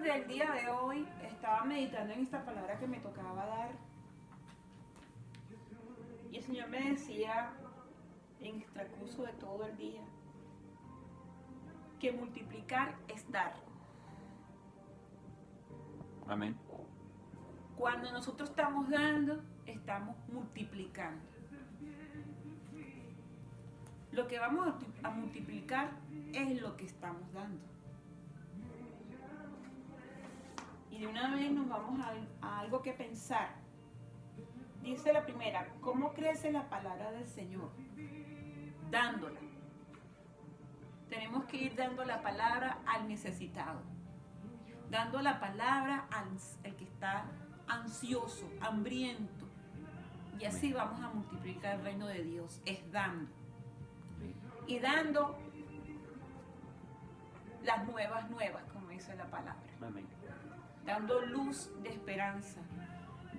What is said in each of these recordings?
del día de hoy estaba meditando en esta palabra que me tocaba dar. Y el Señor me decía en el transcurso de todo el día que multiplicar es dar. Amén. Cuando nosotros estamos dando, estamos multiplicando. Lo que vamos a multiplicar es lo que estamos dando. Y de una vez nos vamos a algo que pensar. Dice la primera, ¿cómo crece la palabra del Señor? Dándola. Tenemos que ir dando la palabra al necesitado. Dando la palabra al que está ansioso, hambriento. Y así vamos a multiplicar el reino de Dios. Es dando. Y dando las nuevas, como dice la palabra. Amén. Dando luz de esperanza,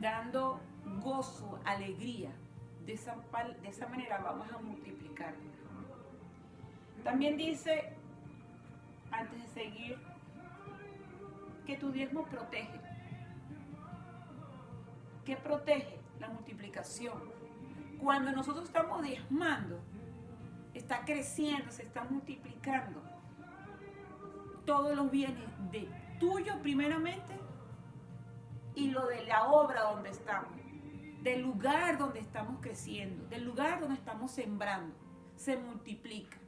dando gozo, alegría. De esa manera vamos a multiplicar. También dice, antes de seguir, que tu diezmo protege. ¿Qué protege? La multiplicación. Cuando nosotros estamos diezmando, está creciendo, se está multiplicando. Todos los bienes de tuyo primeramente y lo de la obra donde estamos, del lugar donde estamos creciendo, del lugar donde estamos sembrando, se multiplica.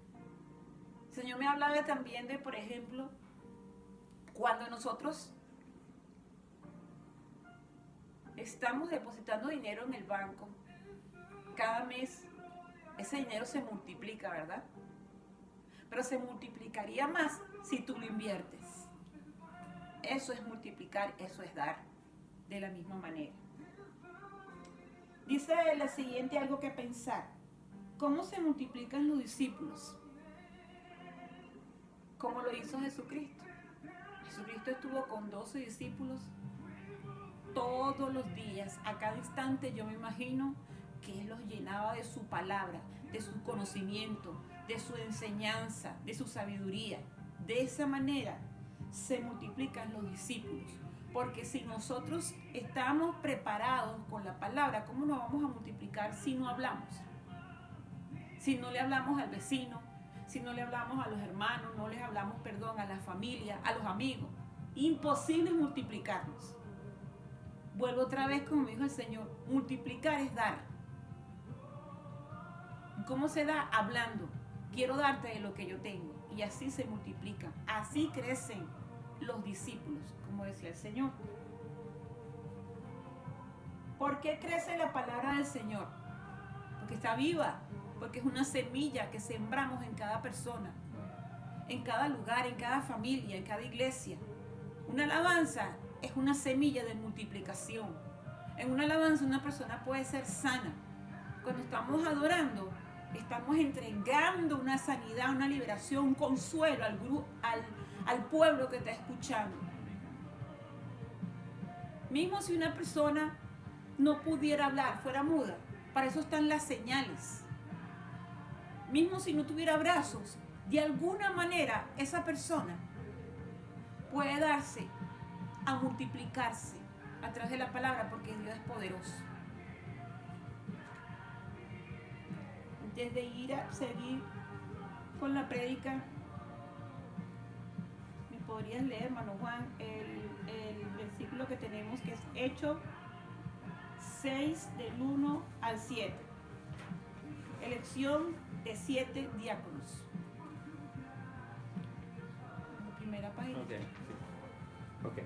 El Señor me hablaba también de, por ejemplo, cuando nosotros estamos depositando dinero en el banco, cada mes ese dinero se multiplica, ¿verdad? Pero se multiplicaría más si tú lo inviertes. Eso es multiplicar, eso es dar, de la misma manera. Dice la siguiente algo que pensar. ¿Cómo se multiplican los discípulos? ¿Cómo lo hizo Jesucristo? Jesucristo estuvo con 12 discípulos todos los días, a cada instante. Yo me imagino que Él los llenaba de su palabra, de su conocimiento, de su enseñanza, de su sabiduría. De esa manera se multiplican los discípulos. Porque si nosotros estamos preparados con la palabra, ¿cómo nos vamos a multiplicar si no hablamos? Si no le hablamos al vecino, si no le hablamos a los hermanos, no les hablamos, a la familia, a los amigos. Imposible multiplicarnos. Vuelvo otra vez, como me dijo el Señor, multiplicar es dar. ¿Cómo se da? Hablando. Quiero darte de lo que yo tengo. Y así se multiplican. Así crecen los discípulos, como decía el Señor. ¿Por qué crece la palabra del Señor? Porque está viva. Porque es una semilla que sembramos en cada persona, en cada lugar, en cada familia, en cada iglesia. Una alabanza es una semilla de multiplicación. En una alabanza una persona puede ser sana. Cuando estamos adorando, estamos entregando una sanidad, una liberación, un consuelo al pueblo que está escuchando. Mismo si una persona no pudiera hablar, fuera muda, para eso están las señales. Mismo si no tuviera brazos, de alguna manera esa persona puede darse a multiplicarse a través de la palabra, porque Dios es poderoso. Antes de ir a seguir con la prédica, ¿me podrías leer, hermano Juan, el versículo que tenemos, que es Hechos 6, del 1 al 7? Elección de 7 diáconos. La primera página. Ok.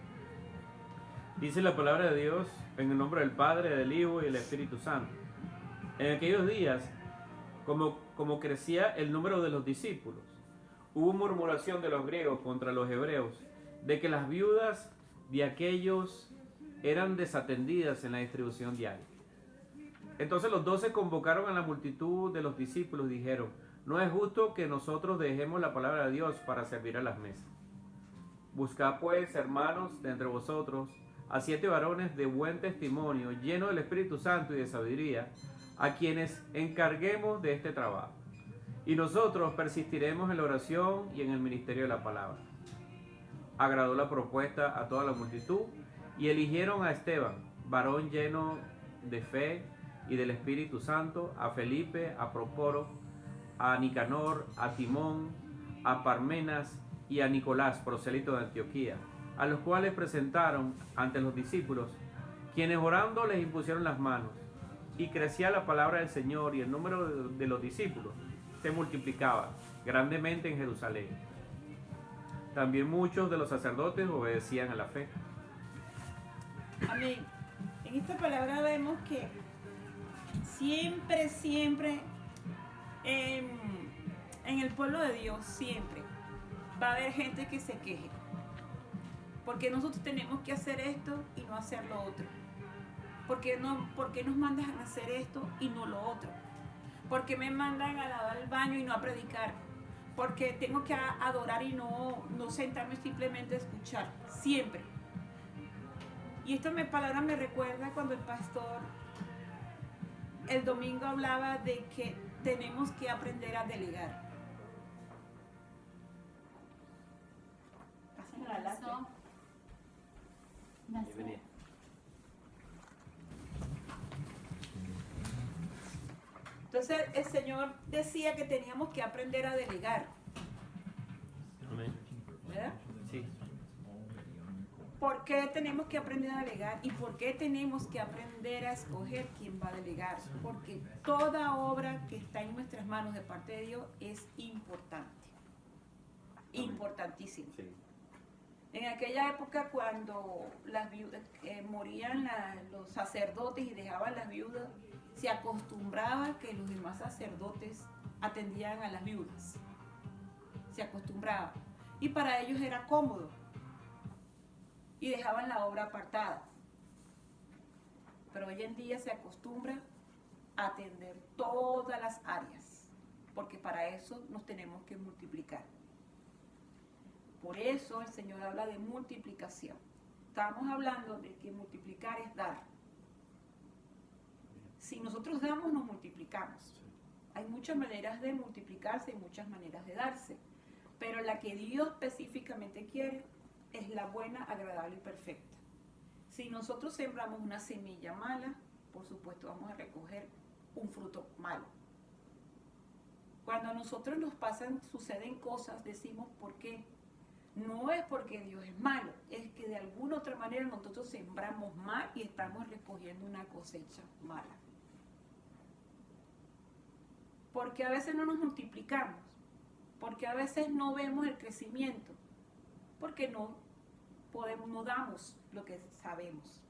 Dice la palabra de Dios en el nombre del Padre, del Hijo y del Espíritu Santo. En aquellos días, como crecía el número de los discípulos, hubo murmuración de los griegos contra los hebreos, de que las viudas de aquellos eran desatendidas en la distribución diaria. Entonces los 12 convocaron a la multitud de los discípulos y dijeron: no es justo que nosotros dejemos la palabra de Dios para servir a las mesas. Buscad pues, hermanos, de entre vosotros a 7 varones de buen testimonio, llenos del Espíritu Santo y de sabiduría, a quienes encarguemos de este trabajo. Y nosotros persistiremos en la oración y en el ministerio de la palabra. agradó la propuesta a toda la multitud y eligieron a Esteban, varón lleno de fe y del Espíritu Santo, a Felipe, a Prócoro, a Nicanor, a Timón, a Parmenas y a Nicolás, prosélito de Antioquía, a los cuales presentaron ante los discípulos, quienes orando les impusieron las manos, y crecía la palabra del Señor, y el número de los discípulos se multiplicaba grandemente en Jerusalén. También muchos de los sacerdotes obedecían a la fe. Amén. En esta palabra vemos que siempre en el pueblo de Dios siempre va a haber gente que se queje. Porque nosotros tenemos que hacer esto y no hacer lo otro. ¿Por qué nos mandan a hacer esto y no lo otro? ¿Por qué me mandan a lavar el baño y no a predicar? Porque tengo que adorar y no sentarme simplemente a escuchar. Siempre. Y esta palabra me recuerda cuando el pastor el domingo hablaba de que tenemos que aprender a delegar. Pasen la lápiz. Bienvenida. Entonces el Señor decía que teníamos que aprender a delegar. Amén. ¿Verdad? Sí. ¿Por qué tenemos que aprender a delegar? ¿Y por qué tenemos que aprender a escoger quién va a delegar? Porque toda obra que está en nuestras manos de parte de Dios es importante. Importantísimo. Sí. En aquella época cuando las viudas morían los sacerdotes y dejaban las viudas, se acostumbraba que los demás sacerdotes atendían a las viudas. Se acostumbraba. Y para ellos era cómodo. Y dejaban la obra apartada. Pero hoy en día se acostumbra a atender todas las áreas, porque para eso nos tenemos que multiplicar. Por eso el Señor habla de multiplicación. Estamos hablando de que multiplicar es dar. Si nosotros damos, nos multiplicamos. Hay muchas maneras de multiplicarse y muchas maneras de darse, pero la que Dios específicamente quiere es la buena, agradable y perfecta. Si nosotros sembramos una semilla mala, por supuesto vamos a recoger un fruto malo. Cuando a nosotros suceden cosas, decimos ¿por qué? No es porque Dios es malo, es que de alguna otra manera nosotros sembramos mal y estamos recogiendo una cosecha mala. Porque a veces no nos multiplicamos, porque a veces no vemos el crecimiento, porque no damos lo que sabemos,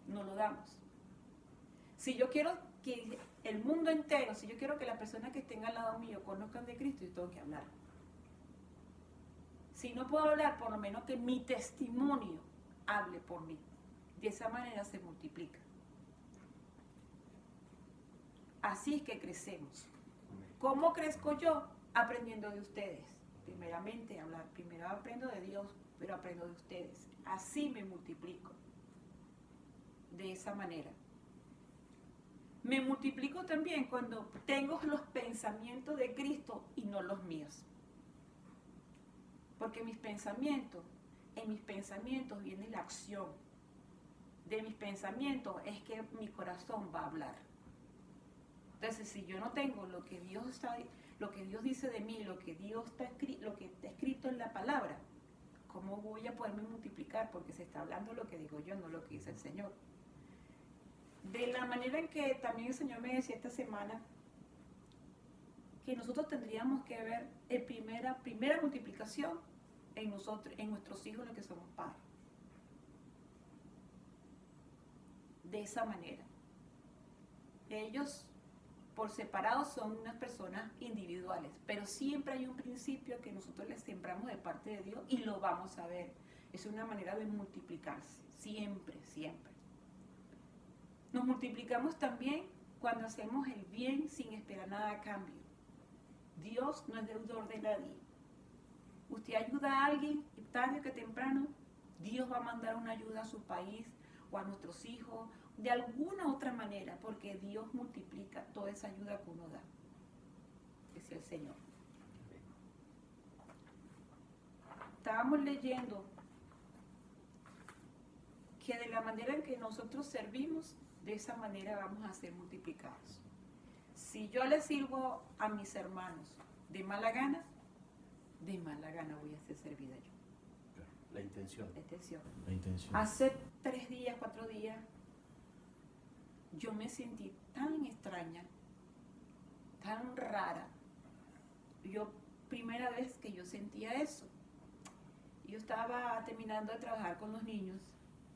no lo damos. Si yo quiero que el mundo entero, si yo quiero que las personas que estén al lado mío conozcan de Cristo, yo tengo que hablar. Si no puedo hablar, por lo menos que mi testimonio hable por mí. De esa manera se multiplica. Así es que crecemos. ¿Cómo crezco yo? Aprendiendo de ustedes. Primeramente hablar. Primero aprendo de Dios, pero aprendo de ustedes. Así me multiplico. De esa manera. Me multiplico también cuando tengo los pensamientos de Cristo y no los míos. Porque en mis pensamientos viene la acción. De mis pensamientos es que mi corazón va a hablar. Entonces, si yo no tengo lo que Dios dice de mí, lo que está escrito en la palabra, ¿cómo voy a poderme multiplicar? Porque se está hablando lo que digo yo, no lo que dice el Señor. De la manera en que también el Señor me decía esta semana, que nosotros tendríamos que ver primera multiplicación en nuestros hijos, los que somos padres. De esa manera. Ellos por separado son unas personas individuales, pero siempre hay un principio que nosotros les sembramos de parte de Dios y lo vamos a ver. Es una manera de multiplicarse, siempre. Nos multiplicamos también cuando hacemos el bien sin esperar nada a cambio. Dios no es deudor de nadie. Usted ayuda a alguien y tarde que temprano Dios va a mandar una ayuda a su país o a nuestros hijos, de alguna otra manera, porque Dios multiplica toda esa ayuda que uno da. Es el Señor. Estábamos leyendo la manera en que nosotros servimos, de esa manera vamos a ser multiplicados. Si yo le sirvo a mis hermanos de mala gana voy a ser servida yo. Claro, la intención. La intención. Hace 3 días, 4 días, yo me sentí tan extraña, tan rara. Primera vez que yo sentía eso. Yo estaba terminando de trabajar con los niños,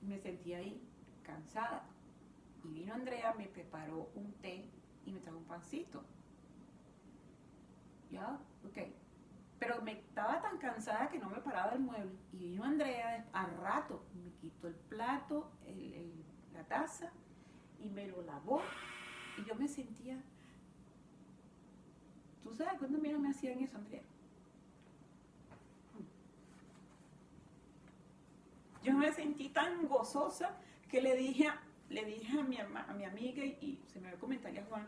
me sentía ahí cansada. Y vino Andrea, me preparó un té y me trajo un pancito. Ya, ok. Pero me estaba tan cansada que no me paraba del mueble. Y vino Andrea al rato, me quitó el plato, la taza, y me lo lavó. Y yo me sentía... ¿Tú sabes cuándo me hacían eso, Andrea? Yo me sentí tan gozosa que le dije a mi amiga y se me dio el comentario a Juan.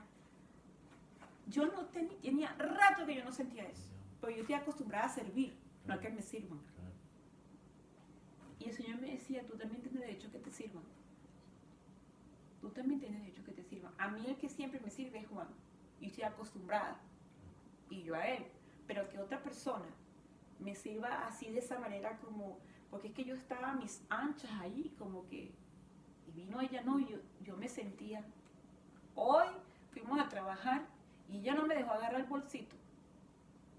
Yo no tenía rato que yo no sentía eso. Pero yo estoy acostumbrada a servir, no a que me sirvan. Y el Señor me decía, tú también tienes derecho a que te sirvan. Tú también tienes derecho a que te sirvan. A mí el que siempre me sirve es Juan. Y estoy acostumbrada. Y yo a él. Pero que otra persona me sirva así de esa manera como... Porque es que yo estaba a mis anchas ahí, como que... Y vino ella, no, yo me sentía... Hoy fuimos a trabajar y ella no me dejó agarrar el bolsito.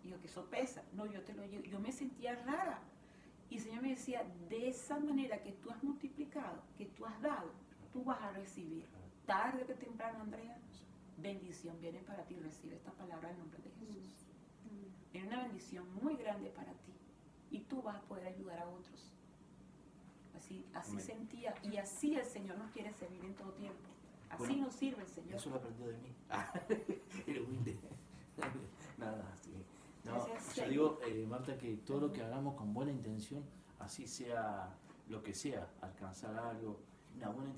Y yo, que eso pesa. No, yo te lo llevo. Yo me sentía rara. Y el Señor me decía, de esa manera que tú has multiplicado, que tú has dado, tú vas a recibir. Tarde que temprano, Andrea, bendición viene para ti. Recibe esta palabra en nombre de Jesús. Es una bendición muy grande para ti. Y tú vas a poder ayudar a otros. Así sentía. Y así el Señor nos quiere servir en todo tiempo. Así nos sirve el Señor. Eso lo aprendió de mí. Era humilde. Nada, sí. No, yo digo, Marta, que todo lo que hagamos con buena intención, así sea lo que sea, alcanzar algo,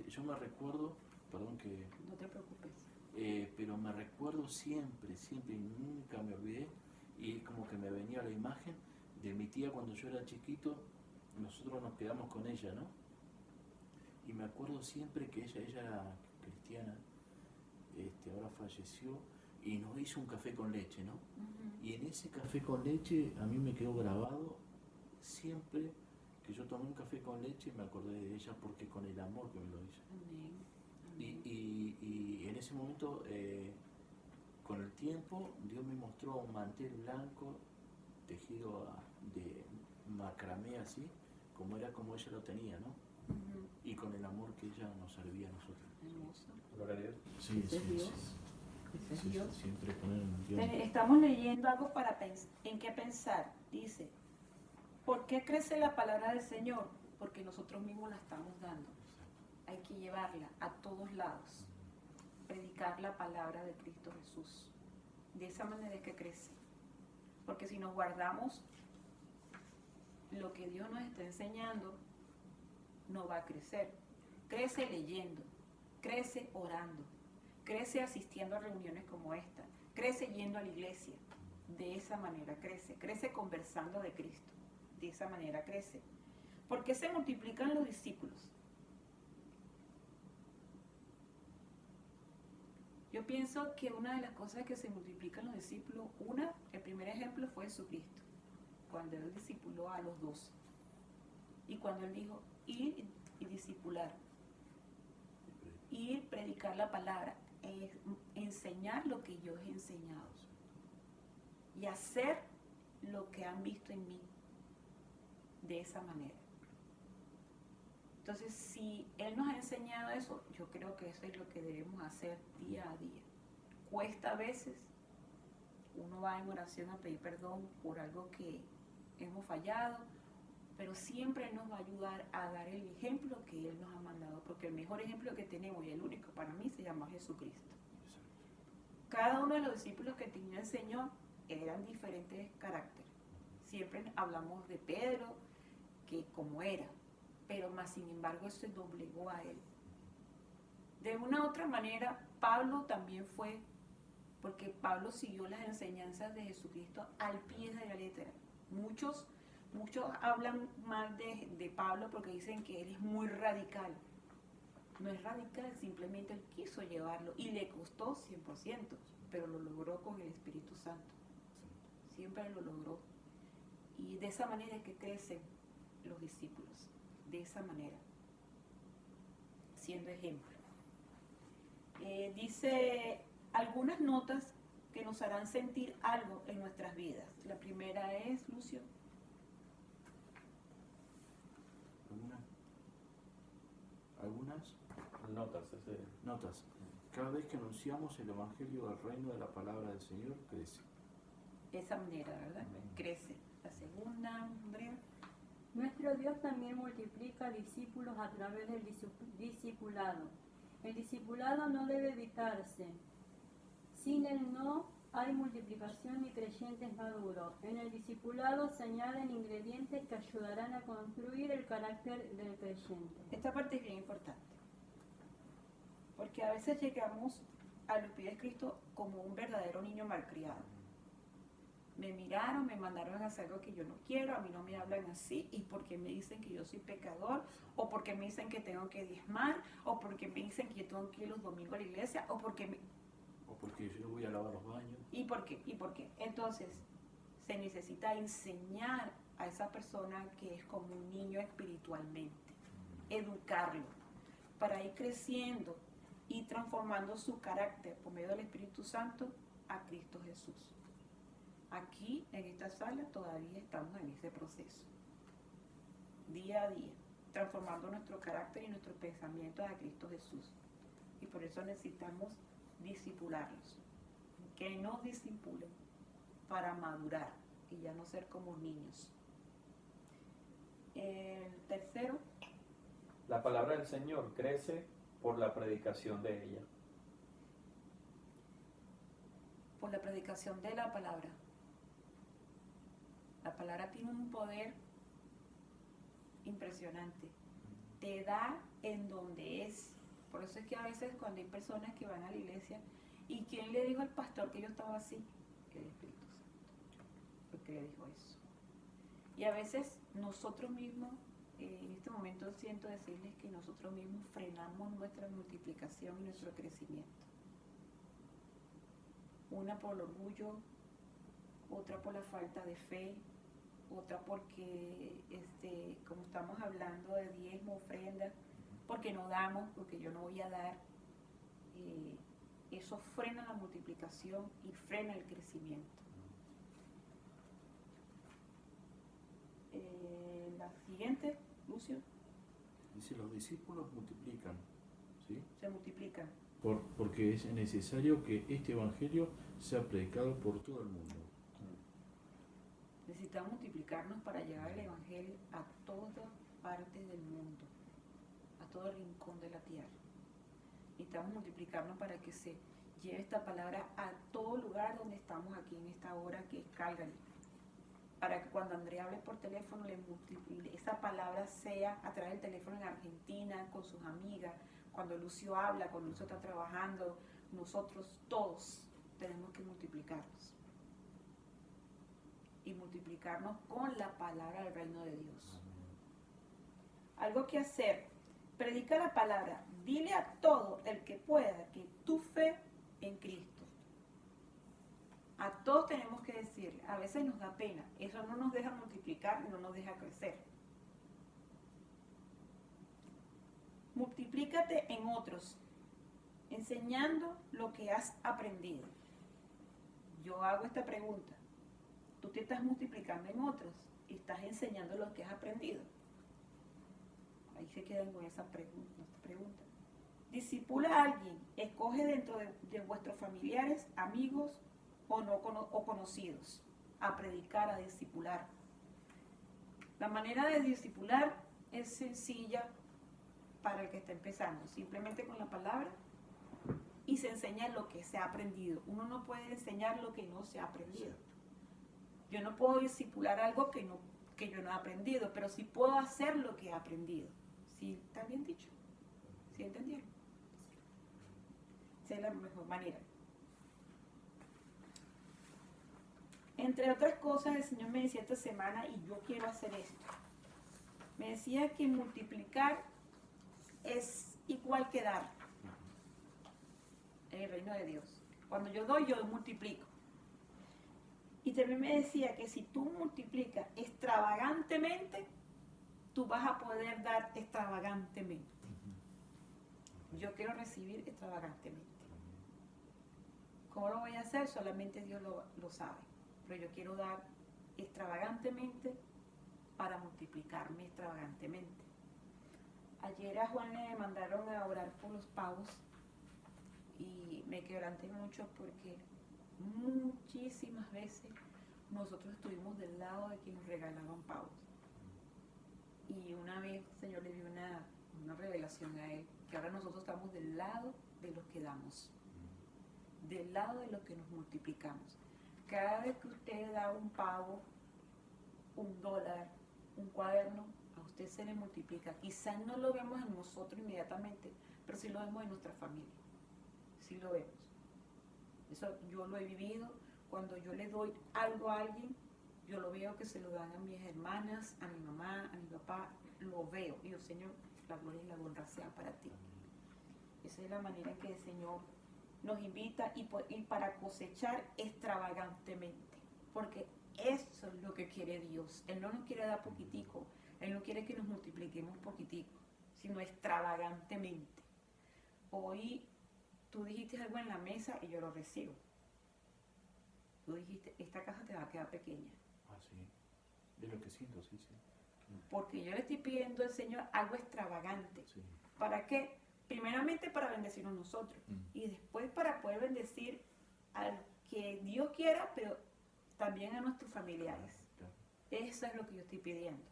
yo me recuerdo, perdón que... No te preocupes. Pero me recuerdo siempre, y nunca me olvidé, y como que me venía la imagen de mi tía cuando yo era chiquito, nosotros nos quedamos con ella, ¿no? Y me acuerdo siempre que ella era cristiana, ahora falleció, y nos hizo un café con leche, ¿no? Y en ese café con leche a mí me quedó grabado siempre que yo tomé un café con leche, me acordé de ella porque con el amor que me lo hizo. Y en ese momento, con el tiempo, Dios me mostró un mantel blanco tejido de macramé así, como ella lo tenía, ¿no? Y con el amor que ella nos servía a nosotros. Hermoso. Gloria a Dios. Sí. Sí, Dios. Siempre poner en Dios. Estamos leyendo algo en qué pensar. Dice, ¿por qué crece la palabra del Señor? Porque nosotros mismos la estamos dando. Hay que llevarla a todos lados. Predicar la palabra de Cristo Jesús. De esa manera es que crece. Porque si nos guardamos lo que Dios nos está enseñando, no va a crecer. Crece leyendo, crece orando, crece asistiendo a reuniones como esta, crece yendo a la iglesia. De esa manera crece conversando de Cristo. De esa manera crece. ¿Por qué se multiplican los discípulos? Yo pienso que una de las cosas que se multiplican los discípulos, el primer ejemplo fue Jesucristo, cuando él discipuló a los 12. Y cuando él dijo, ir y discipular, ir, predicar la palabra, enseñar lo que yo he enseñado y hacer lo que han visto en mí de esa manera. Entonces, si Él nos ha enseñado eso, yo creo que eso es lo que debemos hacer día a día. Cuesta a veces, uno va en oración a pedir perdón por algo que hemos fallado, pero siempre Él nos va a ayudar a dar el ejemplo que Él nos ha mandado, porque el mejor ejemplo que tenemos y el único para mí se llama Jesucristo. Cada uno de los discípulos que tenía el Señor eran diferentes caracteres. Siempre hablamos de Pedro, que como era, pero más sin embargo se doblegó a él. De una u otra manera, Pablo también fue, porque Pablo siguió las enseñanzas de Jesucristo al pie de la letra. Muchos hablan mal de Pablo porque dicen que él es muy radical, No es radical, simplemente él quiso llevarlo y le costó 100%, pero lo logró con el Espíritu Santo. Siempre lo logró. Y de esa manera es que crecen los discípulos, de esa manera, siendo ejemplo. Dice algunas notas que nos harán sentir algo en nuestras vidas. La primera es, Lucio. Algunas Notas, notas. Cada vez que anunciamos el Evangelio del Reino de la Palabra del Señor, crece. De esa manera, ¿verdad? Crece. La segunda, Andrea. Nuestro Dios también multiplica discípulos a través del discipulado. El discipulado no debe evitarse. Sin él no hay multiplicación ni creyentes maduros. En el discipulado se añaden ingredientes que ayudarán a construir el carácter del creyente. Esta parte es bien importante, porque a veces llegamos a los pies de Cristo como un verdadero niño malcriado. Me miraron, me mandaron a hacer algo que yo no quiero, a mí no me hablan así, y porque me dicen que yo soy pecador, o porque me dicen que tengo que diezmar, o porque me dicen que yo tengo que ir los domingos a la iglesia, o porque yo voy a lavar los baños. ¿Y por qué? Entonces, se necesita enseñar a esa persona que es como un niño espiritualmente, educarlo, para ir creciendo y transformando su carácter por medio del Espíritu Santo a Cristo Jesús. Aquí, en esta sala, todavía estamos en ese proceso, día a día, transformando nuestro carácter y nuestros pensamientos a Cristo Jesús. Y por eso necesitamos discipularlos, que nos discipulen para madurar y ya no ser como niños. El tercero, La palabra del Señor crece por la predicación de ella. por la predicación de la palabra. La palabra tiene un poder impresionante. Te da en donde es. Por eso es que a veces cuando hay personas que van a la iglesia, ¿y quién le dijo al pastor que yo estaba así? El Espíritu Santo. Porque le dijo eso. Y a veces nosotros mismos, en este momento siento decirles que nosotros mismos frenamos nuestra multiplicación y nuestro crecimiento. Una por el orgullo, otra por la falta de fe, otra porque, como estamos hablando de diezmo, ofrenda, porque no damos, porque yo no voy a dar. Eso frena la multiplicación y frena el crecimiento. La siguiente, Lucio. Dice, los discípulos multiplican, ¿sí? Se multiplican. Porque es necesario que este Evangelio sea predicado por todo el mundo. Necesitamos multiplicarnos para llevar el Evangelio a todas partes del mundo, a todo rincón de la tierra. Necesitamos multiplicarnos para que se lleve esta palabra a todo lugar donde estamos aquí en esta hora, que es Calgary. Para que cuando Andrea hable por teléfono, esa palabra sea a través del teléfono en Argentina, con sus amigas. Cuando Lucio habla, cuando Lucio está trabajando, nosotros todos tenemos que multiplicarnos. Y multiplicarnos con la palabra del reino de Dios. Algo que hacer: predica la palabra, dile a todo el que pueda que tu fe en Cristo. A todos tenemos que decirle. A veces nos da pena, eso no nos deja multiplicar, no nos deja crecer. Multiplícate en otros, enseñando lo que has aprendido. Yo hago esta pregunta: ¿tú te estás multiplicando en otros? ¿Estás enseñando lo que has aprendido? Ahí se quedan con esa pregunta. Discipula a alguien, escoge dentro de vuestros familiares, amigos o conocidos, a predicar, a discipular. La manera de discipular es sencilla para el que está empezando, simplemente con la palabra, y se enseña lo que se ha aprendido. Uno no puede enseñar lo que no se ha aprendido. Yo no puedo discipular algo que yo no he aprendido, pero sí puedo hacer lo que he aprendido. ¿Sí está bien dicho? ¿Sí entendieron? Esa es la mejor manera. Entre otras cosas, el Señor me decía esta semana, y yo quiero hacer esto. Me decía que multiplicar es igual que dar en el reino de Dios. Cuando yo doy, yo multiplico. Y también me decía que si tú multiplicas extravagantemente, tú vas a poder dar extravagantemente. Yo quiero recibir extravagantemente. ¿Cómo lo voy a hacer? Solamente Dios lo sabe. Pero yo quiero dar extravagantemente para multiplicarme extravagantemente. Ayer a Juan le mandaron a orar por los pavos y me quebranté mucho porque muchísimas veces nosotros estuvimos del lado de quienes regalaban pavos. Y una vez el Señor le dio una revelación a él, que ahora nosotros estamos del lado de los que damos, del lado de los que nos multiplicamos. Cada vez que usted da un pavo, $1, un cuaderno, a usted se le multiplica. Quizás no lo vemos en nosotros inmediatamente, pero sí lo vemos en nuestra familia. Sí lo vemos. Eso yo lo he vivido. Cuando yo le doy algo a alguien, yo lo veo que se lo dan a mis hermanas, a mi mamá, a mi papá. Lo veo. Y yo, Señor, la gloria y la honra sean para ti. Esa es la manera en que el Señor nos invita y para cosechar extravagantemente. Porque eso es lo que quiere Dios. Él no nos quiere dar poquitico. Él no quiere que nos multipliquemos poquitico, sino extravagantemente. Hoy tú dijiste algo en la mesa y yo lo recibo. Tú dijiste, esta casa te va a quedar pequeña. Ah, sí. De lo que siento, sí. Porque yo le estoy pidiendo al Señor algo extravagante. Sí. ¿Para qué? Primeramente para bendecirnos nosotros. Y después para poder bendecir al que Dios quiera, pero también a nuestros familiares. Claro. Eso es lo que yo estoy pidiendo.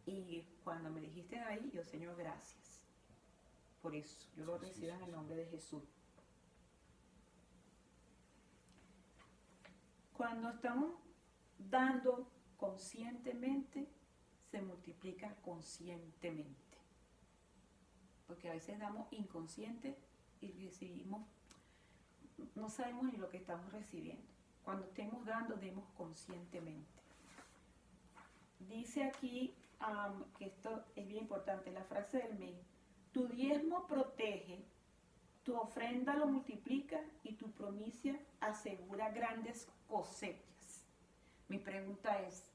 Y cuando me dijiste ahí, yo, Señor, gracias. Por eso, yo lo recibo en el nombre de Jesús. Cuando estamos dando conscientemente, se multiplica conscientemente. Porque a veces damos inconsciente y recibimos, no sabemos ni lo que estamos recibiendo. Cuando estemos dando, demos conscientemente. Dice aquí que esto es bien importante, la frase del mes. Tu diezmo protege, tu ofrenda lo multiplica y tu primicia asegura grandes cosechas. Mi pregunta es,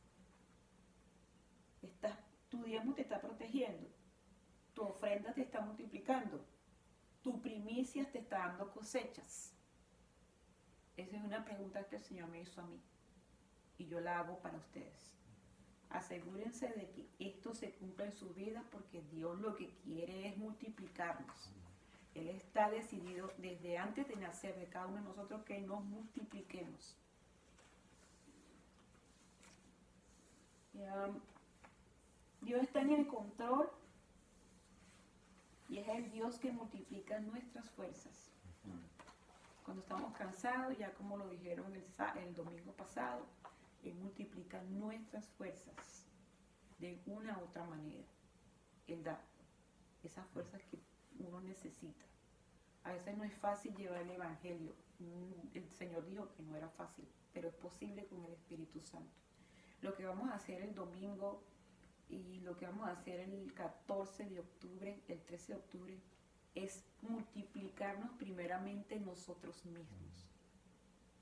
¿tu diezmo te está protegiendo? ¿Tu ofrenda te está multiplicando? ¿Tu primicia te está dando cosechas? Esa es una pregunta que el Señor me hizo a mí y yo la hago para ustedes. Asegúrense de que esto se cumpla en su vida porque Dios lo que quiere es multiplicarnos. Él está decidido desde antes de nacer de cada uno de nosotros que nos multipliquemos. Dios está en el control y es el Dios que multiplica nuestras fuerzas. Cuando estamos cansados, ya como lo dijeron el domingo pasado, Él multiplica nuestras fuerzas de una u otra manera. Él da esas fuerzas que uno necesita. A veces no es fácil llevar el Evangelio. El Señor dijo que no era fácil, pero es posible con el Espíritu Santo. Lo que vamos a hacer el domingo y lo que vamos a hacer el 14 de octubre, el 13 de octubre, es multiplicarnos primeramente nosotros mismos.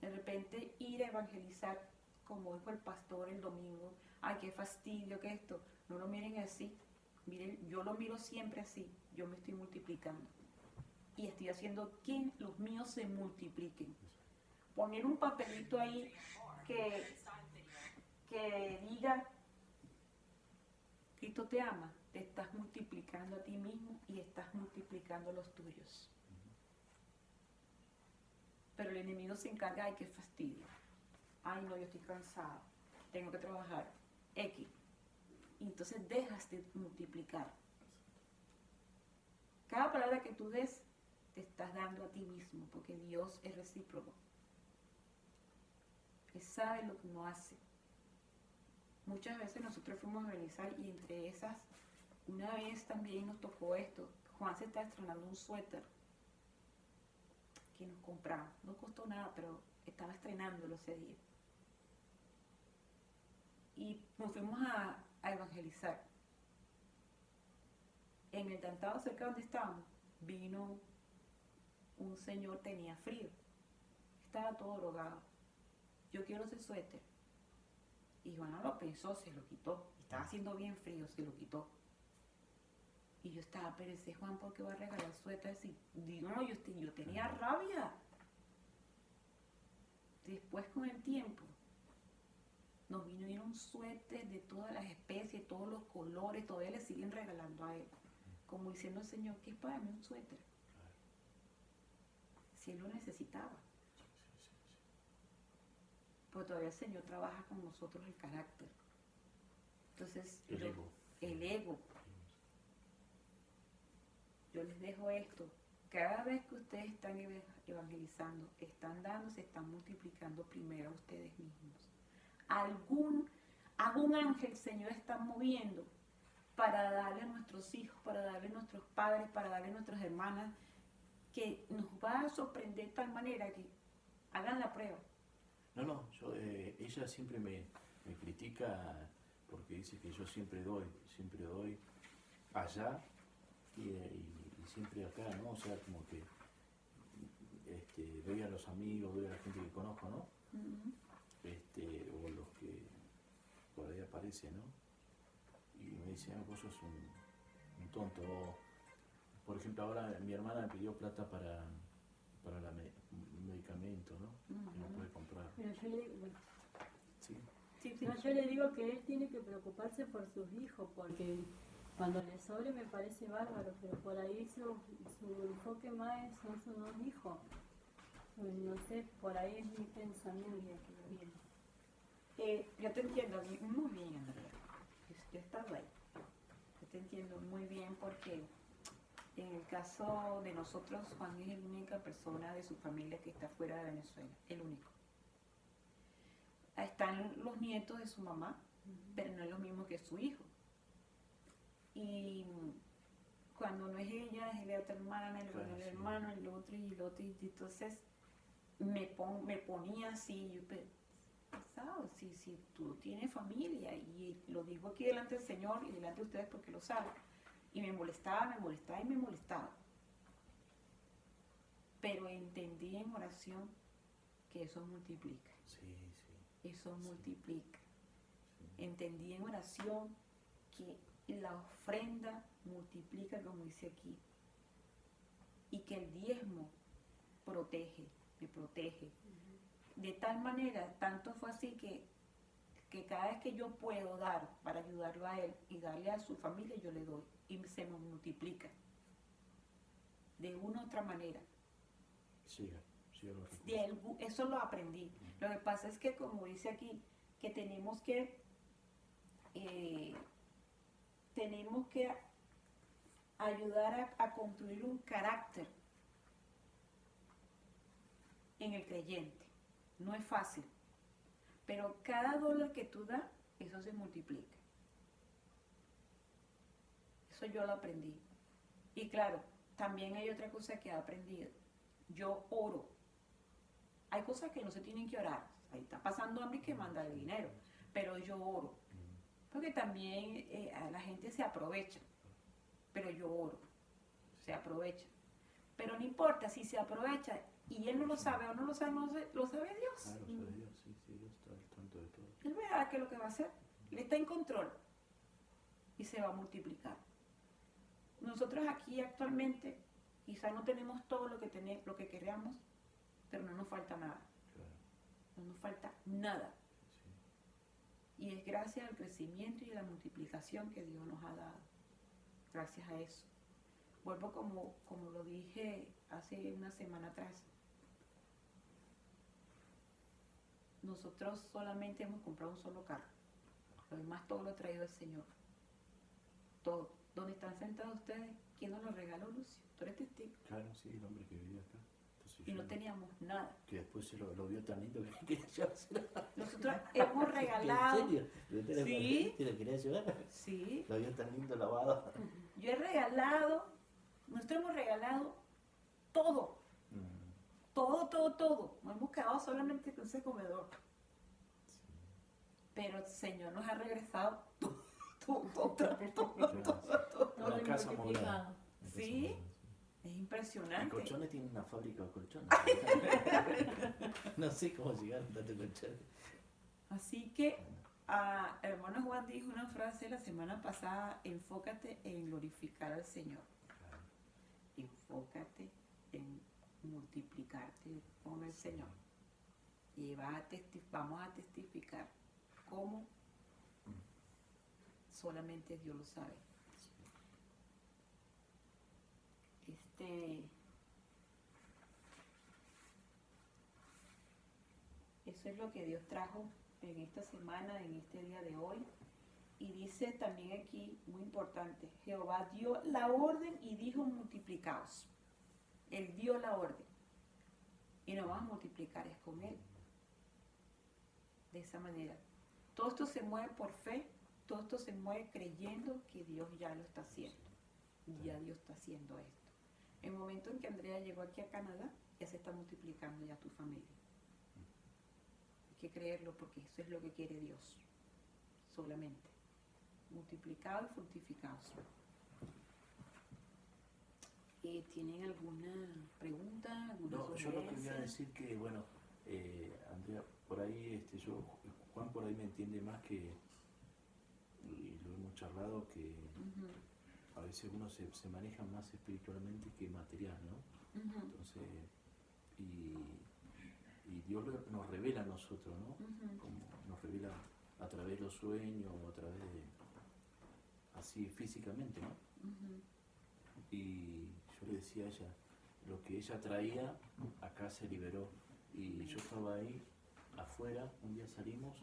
De repente ir a evangelizar, como dijo el pastor el domingo, ay, qué fastidio que esto. No lo miren así. Miren, yo lo miro siempre así. Yo me estoy multiplicando. Y estoy haciendo que los míos se multipliquen. Poner un papelito ahí que diga, Cristo te ama, te estás multiplicando a ti mismo y estás multiplicando a los tuyos. Pero el enemigo se encarga, ay, qué fastidio. Ay, no, yo estoy cansado, tengo que trabajar, X. Y entonces dejas de multiplicar. Cada palabra que tú des, te estás dando a ti mismo, porque Dios es recíproco. Él sabe lo que uno hace. Muchas veces nosotros fuimos a realizar y entre esas, una vez también nos tocó esto. Juan se está estrenando un suéter que nos compramos. No costó nada, pero estaba estrenándolo ese día. Y nos fuimos a evangelizar. en el tantado cerca donde estábamos, vino un señor, tenía frío, estaba todo drogado. Yo quiero ese suéter. Y Juan no lo pensó, se lo quitó. Estaba haciendo bien frío, se lo quitó. Y yo estaba, pero ese Juan, ¿por qué va a regalar suéter? Si, digo, no, yo tenía rabia. Después, con el tiempo, nos vinieron suéteres de todas las especies, todos los colores, todavía le siguen regalando a él. Como diciendo el Señor, ¿qué es para mí un suéter? Si él lo necesitaba. Porque todavía el Señor trabaja con nosotros el carácter. Entonces, el ego. Yo les dejo esto. Cada vez que ustedes están evangelizando, están dando, se están multiplicando primero a ustedes mismos. Algún ángel el Señor está moviendo para darle a nuestros hijos, para darle a nuestros padres, para darle a nuestras hermanas, que nos va a sorprender de tal manera que hagan la prueba. No, ella siempre me critica porque dice que yo siempre doy allá y siempre acá, ¿no? O sea, como que doy a los amigos, doy a la gente que conozco, ¿no? O los que por ahí aparecen, ¿no? Y me dice, vos sos un tonto. Por ejemplo, ahora mi hermana me pidió plata para un medicamento, ¿no? Que no puede comprar. Pero yo le, Sí. no, yo le digo que él tiene que preocuparse por sus hijos, porque cuando le sobre me parece bárbaro, pero por ahí su enfoque más son sus dos hijos. Pues no sé, por ahí es mi pensamiento. Bien. Yo te entiendo muy bien, Andrea. Yo he estado ahí. Yo te entiendo muy bien porque en el caso de nosotros, Juan es la única persona de su familia que está fuera de Venezuela, el único. Están los nietos de su mamá, pero no es lo mismo que su hijo. Y cuando no es ella, es la otra hermana, el hermano, el otro y el otro. Y entonces me ponía así, yo pensaba, si tú tienes familia, y lo digo aquí delante del Señor y delante de ustedes porque lo saben. Y me molestaba. Pero entendí en oración que eso multiplica. Eso multiplica. Entendí en oración que la ofrenda multiplica, como dice aquí. Y que el diezmo me protege. De tal manera, tanto fue así que cada vez que yo puedo dar para ayudarlo a él y darle a su familia, yo le doy. Y se me multiplica. De una u otra manera. Eso lo aprendí. Lo que pasa es que, como dice aquí, que tenemos que ayudar a construir un carácter en el creyente. No es fácil, pero cada dólar que tú das, eso se multiplica. Eso yo lo aprendí. Y claro, también hay otra cosa que he aprendido. Yo oro. Hay cosas que no se tienen que orar. Ahí está pasando hambre y que manda el dinero. Pero yo oro. Porque también la gente se aprovecha. Pero yo oro. Se aprovecha. Pero no importa si se aprovecha y él no lo sabe o no lo sabe, lo sabe Dios. Claro, lo sabe Dios, sí, Dios está al tanto de todo. Él verá qué es lo que va a hacer. Él está en control. Y se va a multiplicar. Nosotros aquí actualmente quizás no tenemos todo lo que queramos, pero no nos falta nada. Claro. No nos falta nada. Y es gracias al crecimiento y a la multiplicación que Dios nos ha dado. Gracias a eso. Vuelvo como lo dije hace una semana atrás. Nosotros solamente hemos comprado un solo carro. Lo demás todo lo ha traído el Señor. Todo. ¿Dónde están sentados ustedes? ¿Quién nos lo regaló, Lucio? Tú eres testigo. Claro, sí, el hombre que vivía acá. Entonces, y no teníamos nada. Que después se lo vio tan lindo que quería llevárselo. Nosotros hemos regalado. ¿En serio? ¿Sí? ¿Te lo quería llevar? Sí. Lo vio tan lindo lavado. Yo he regalado, nosotros hemos regalado todo. Todo. No hemos quedado solamente con ese comedor. Pero el Señor nos ha regresado todo. No, Una casa multiplicado. morada. Sí. Es El impresionante. colchones tiene una fábrica de colchones. No sé cómo llegaron tanto colchones. Así que, hermano Juan dijo una frase la semana pasada: enfócate en glorificar al Señor. Enfócate en multiplicarte con el Señor. Y vamos a testificar cómo solamente Dios lo sabe. Eso es lo que Dios trajo en esta semana, en este día de hoy. Y dice también aquí, muy importante, Jehová dio la orden y dijo: multiplicaos. Él dio la orden. Y nos vamos a multiplicar es con Él. De esa manera. Todo esto se mueve por fe, todo esto se mueve creyendo que Dios ya lo está haciendo. Ya Dios está haciendo esto. En el momento en que Andrea llegó aquí a Canadá, ya se está multiplicando ya tu familia. Hay que creerlo porque eso es lo que quiere Dios. Solamente. Multiplicados y fructificados. ¿Tienen alguna pregunta? ¿Alguna No, yo lo que sugerencia? quería decir que, bueno, Andrea, por ahí, Juan por ahí me entiende más que, y lo hemos charlado, que Ujú, a veces uno se maneja más espiritualmente que material, ¿no? ujú, Entonces, y Dios nos revela a nosotros, ¿no? ujú, Como nos revela a través de los sueños o a través de, así físicamente, ¿no? ujú. Y yo le decía a ella, lo que ella traía, acá se liberó. Y yo estaba ahí afuera, un día salimos,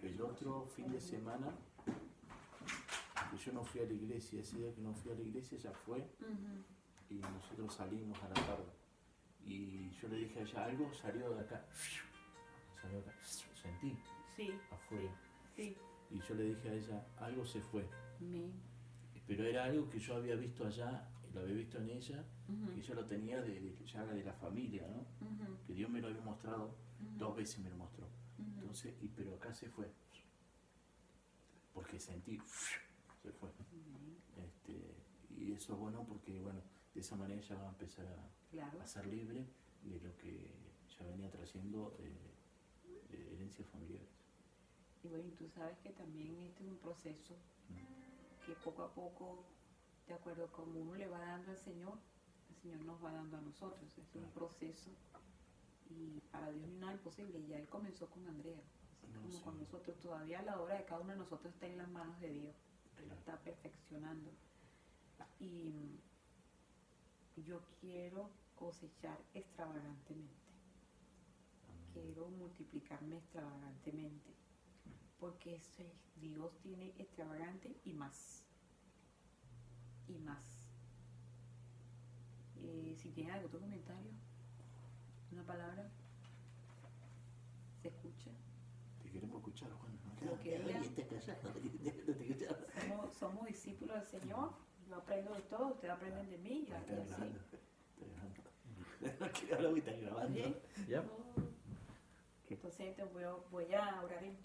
el otro fin de semana, que yo no fui a la iglesia, ese día que no fui a la iglesia, ella fue Ujú. y nosotros salimos a la tarde. Y yo le dije a ella, algo salió de acá, salió de acá, sentí Sí, afuera. sí. Y yo le dije a ella, algo se fue. Amén. Pero era algo que yo había visto allá, lo había visto en ella, Ujú, que ella lo tenía ya de la familia, ¿no? ujú, Que Dios me lo había mostrado, ujú, 2 veces me lo mostró. ujú. Entonces, pero acá se fue. Porque sentí, se fue. Amén. Y eso es bueno porque, bueno, de esa manera ella va a empezar Claro. a ser libre de lo que ya venía trayendo de herencias familiares. Y bueno, y tú sabes que también este es un proceso que poco a poco, de acuerdo como uno le va dando al Señor, el Señor nos va dando a nosotros. Es un proceso y para Dios no hay nada imposible. Y ya Él comenzó con Andrea, así No, como sí. con nosotros. Todavía la obra de cada uno de nosotros está en las manos de Dios. Él Claro. está perfeccionando. Y yo quiero cosechar extravagantemente. Amén. Quiero multiplicarme extravagantemente. Porque eso es, Dios tiene extravagante y más. Y más. Si tienen algún otro comentario, una palabra, se escucha. Te queremos escuchar, Juan. Lo que diga. Está callado, no te escuchaba. Somos discípulos del Señor. Yo aprendo de todo, ustedes aprenden de mí. Y Está así. grabando. Está grabando. No quiero hablar, está grabando. Bien. ¿Ya? Entonces voy a orar entonces.